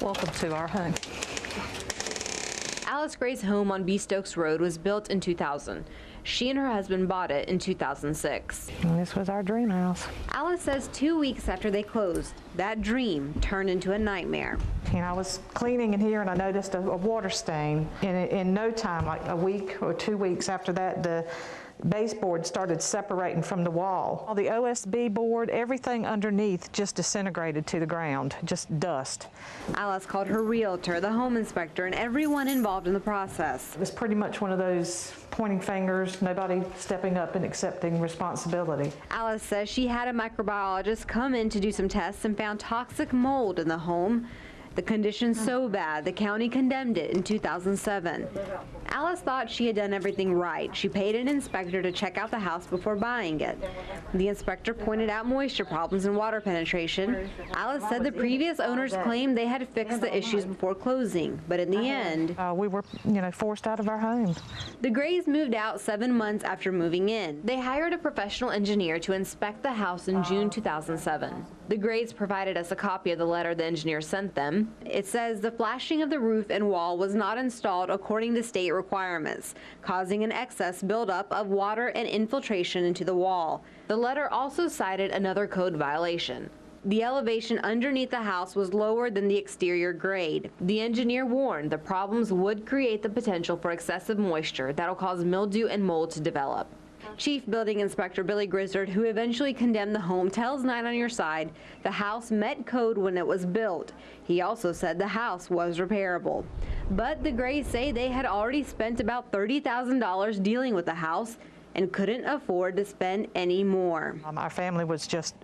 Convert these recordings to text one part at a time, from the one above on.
Welcome to our home. Alice Gray's home on B. Stokes Road was built in 2000. She and her husband bought it in 2006. And this was our dream house. Alice says 2 weeks after they closed, that dream turned into a nightmare. And I was cleaning in here and I noticed a water stain. In no time, like a week or 2 weeks after that, the baseboard started separating from the wall. All the OSB board, everything underneath just disintegrated to the ground, just dust. Alice called her realtor, the home inspector, and everyone involved in the process. It was pretty much one of those pointing fingers, nobody stepping up and accepting responsibility. Alice says she had a microbiologist come in to do some tests and found toxic mold in the home. The condition so bad, the county condemned it in 2007. Alice thought she had done everything right. She paid an inspector to check out the house before buying it. The inspector pointed out moisture problems and water penetration. Alice said the previous owners claimed they had fixed the issues before closing, but in the end, we were, forced out of our home. The Grays moved out 7 months after moving in. They hired a professional engineer to inspect the house in June 2007. The Grays provided us a copy of the letter the engineer sent them. It says the flashing of the roof and wall was not installed according to state requirements, causing an excess buildup of water and infiltration into the wall. The letter also cited another code violation. The elevation underneath the house was lower than the exterior grade. The engineer warned the problems would create the potential for excessive moisture that'll cause mildew and mold to develop. Chief Building Inspector Billy Grizzard, who eventually condemned the home, tells 9 on Your Side the house met code when it was built. He also said the house was repairable. But the Grays say they had already spent about $30,000 dealing with the house and couldn't afford to spend any more. Our family was just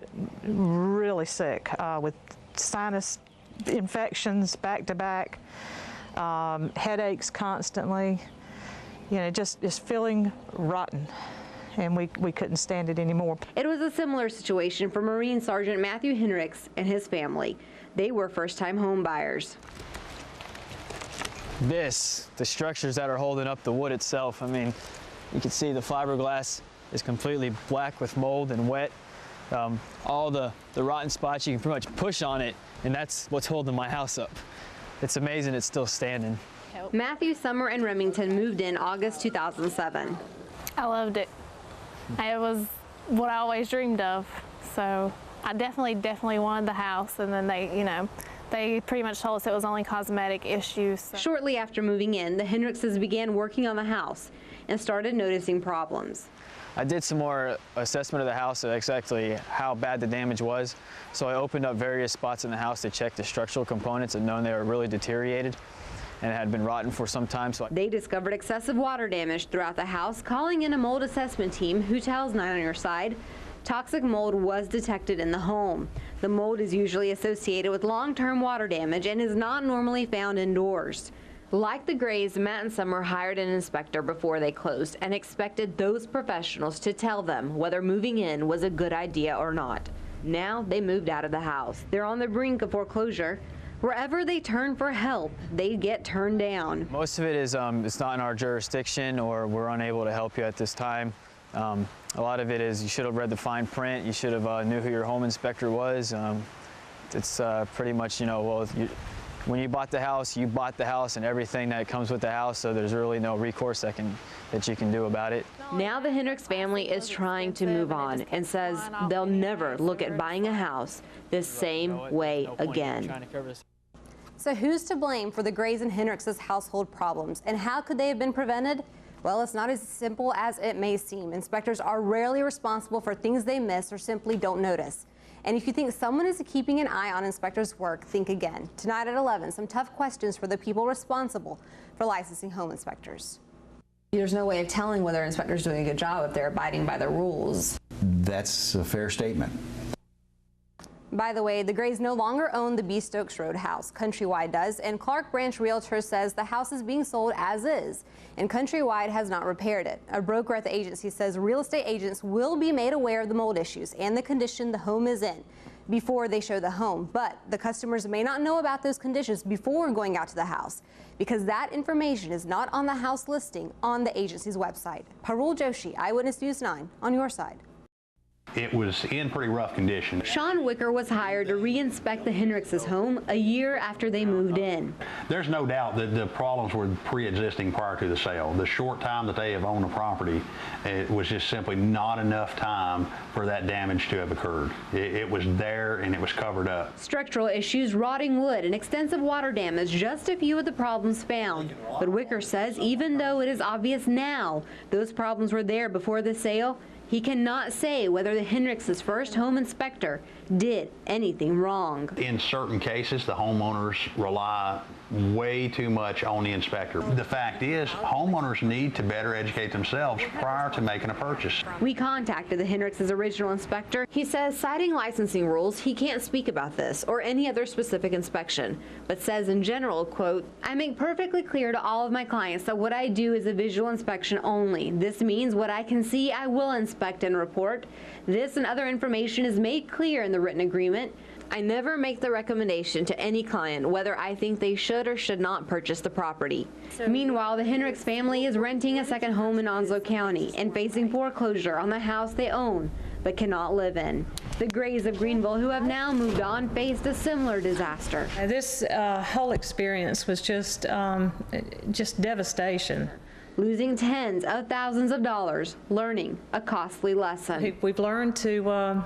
really sick with sinus infections back to back, headaches constantly, just feeling rotten. And we couldn't stand it anymore. It was a similar situation for Marine Sergeant Matthew Hendricks and his family. They were first-time home buyers. The structures that are holding up the wood itself, I mean, you can see the fiberglass is completely black with mold and wet. All the rotten spots, you can pretty much push on it, and that's what's holding my house up. It's amazing it's still standing. Matthew, Summer, and Remington moved in August 2007. I loved it. It was what I always dreamed of, so I definitely wanted the house, and then they pretty much told us it was only cosmetic issues. So. Shortly after moving in, the Hendrickses began working on the house and started noticing problems. I did some more assessment of the house of exactly how bad the damage was, so I opened up various spots in the house to check the structural components and known they were really deteriorated and had been rotten for some time. So they discovered excessive water damage throughout the house, calling in a mold assessment team who tells 9 on Your Side toxic mold was detected in the home. The mold is usually associated with long-term water damage and is not normally found indoors. Like the Grays, Matt and Summer hired an inspector before they closed and expected those professionals to tell them whether moving in was a good idea or not. Now they moved out of the house. They're on the brink of foreclosure. Wherever they turn for help, they get turned down. Most of it is it's not in our jurisdiction, or we're unable to help you at this time. A lot of it is you should have read the fine print. You should have knew who your home inspector was. It's pretty much, when you bought the house and everything that comes with the house, so there's really no recourse that you can do about it. Now the Hendricks family is trying to move on and says they'll never look at buying a house the same way again. So who's to blame for the Grays and Hendricks' household problems, and how could they have been prevented? Well, it's not as simple as it may seem. Inspectors are rarely responsible for things they miss or simply don't notice. And if you think someone is keeping an eye on inspectors' work, think again. Tonight at 11, some tough questions for the people responsible for licensing home inspectors. There's no way of telling whether an inspector is doing a good job if they're abiding by the rules. That's a fair statement. By the way, the Grays no longer own the B. Stokes Road house. Countrywide does, and Clark Branch Realtor says the house is being sold as is, and Countrywide has not repaired it. A broker at the agency says real estate agents will be made aware of the mold issues and the condition the home is in before they show the home, but the customers may not know about those conditions before going out to the house because that information is not on the house listing on the agency's website. Parul Joshi, Eyewitness News 9, on your side. It was in pretty rough condition. Sean Wicker was hired to re-inspect the Henricks' home a year after they moved in. There's no doubt that the problems were pre-existing prior to the sale. The short time that they have owned the property, it was just simply not enough time for that damage to have occurred. It was there and it was covered up. Structural issues, rotting wood, and extensive water damage, just a few of the problems found. But Wicker says even though it is obvious now those problems were there before the sale, he cannot say whether the Henricks' first home inspector did anything wrong. In certain cases, the homeowners rely way too much on the inspector. The fact is, homeowners need to better educate themselves prior to making a purchase. We contacted the Henricks' original inspector. He says, citing licensing rules, he can't speak about this or any other specific inspection, but says in general, quote, "I make perfectly clear to all of my clients that what I do is a visual inspection only. This means what I can see, I will inspect and report. This and other information is made clear in the written agreement. I never make the recommendation to any client whether I think they should or should not purchase the property." Meanwhile, the Henricks family is renting a second home in Onslow County and facing foreclosure on the house they own but cannot live in. The Grays of Greenville, who have now moved on, faced a similar disaster. This whole experience was just devastation. Losing tens of thousands of dollars, learning a costly lesson. We've learned to,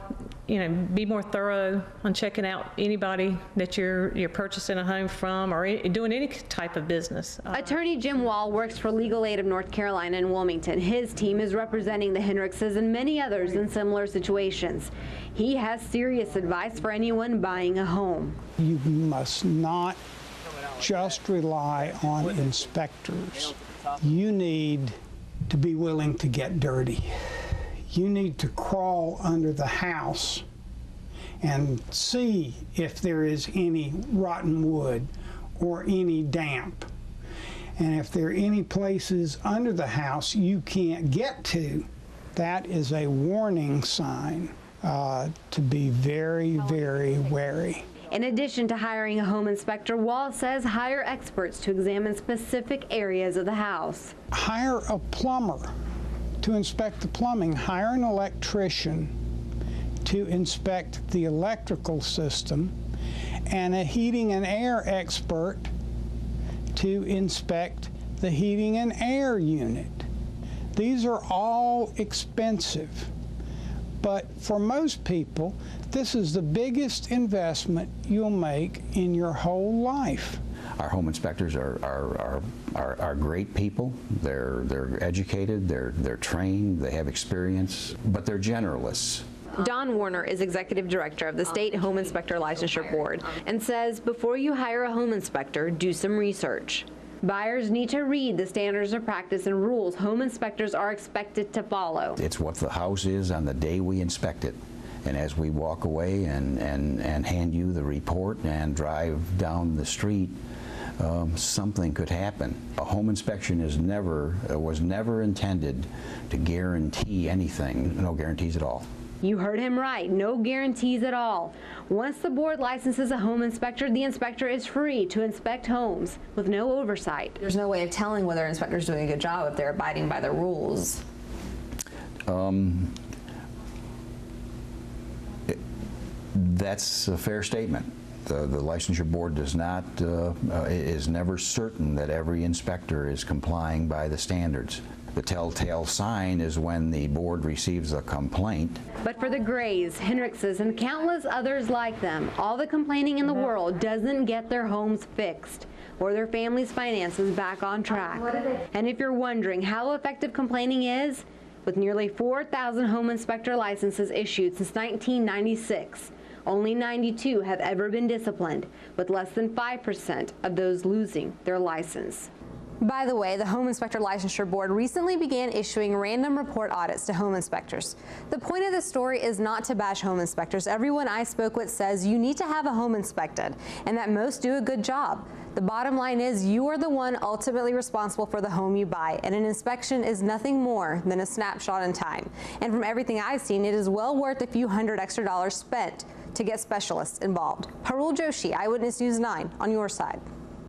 be more thorough on checking out anybody that you're purchasing a home from or doing any type of business. Attorney Jim Wall works for Legal Aid of North Carolina in Wilmington. His team is representing the Henrickses and many others in similar situations. He has serious advice for anyone buying a home. You must not just rely on inspectors. You need to be willing to get dirty. You need to crawl under the house and see if there is any rotten wood or any damp. And if there are any places under the house you can't get to, that is a warning sign to be very, very wary. In addition to hiring a home inspector, Wall says hire experts to examine specific areas of the house. Hire a plumber to inspect the plumbing. Hire an electrician to inspect the electrical system, and a heating and air expert to inspect the heating and air unit. These are all expensive, but for most people, this is the biggest investment you'll make in your whole life. Our home inspectors are great people. They're educated, they're trained, they have experience, but they're generalists. Don Warner is executive director of the State Home Inspector Licensure Board and says before you hire a home inspector, do some research. Buyers need to read the standards of practice and rules home inspectors are expected to follow. It's what the house is on the day we inspect it. And as we walk away and hand you the report and drive down the street, something could happen. A home inspection was never intended to guarantee anything. No guarantees at all. You heard him right, no guarantees at all. Once the board licenses a home inspector, the inspector is free to inspect homes with no oversight. There's no way of telling whether an inspector's doing a good job if they're abiding by the rules. That's a fair statement. The licensure board does not, is never certain that every inspector is complying by the standards. The telltale sign is when the board receives a complaint. But for the Grays, Henrickses, and countless others like them, all the complaining in the world doesn't get their homes fixed or their family's finances back on track. And if you're wondering how effective complaining is, with nearly 4,000 home inspector licenses issued since 1996, only 92 have ever been disciplined, with less than 5% of those losing their license. By the way, the Home Inspector Licensure Board recently began issuing random report audits to home inspectors. The point of this story is not to bash home inspectors. Everyone I spoke with says you need to have a home inspected and that most do a good job. The bottom line is you are the one ultimately responsible for the home you buy, and an inspection is nothing more than a snapshot in time. And from everything I've seen, it is well worth a few $100 extra spent to get specialists involved. Harul Joshi, Eyewitness News 9, on your side.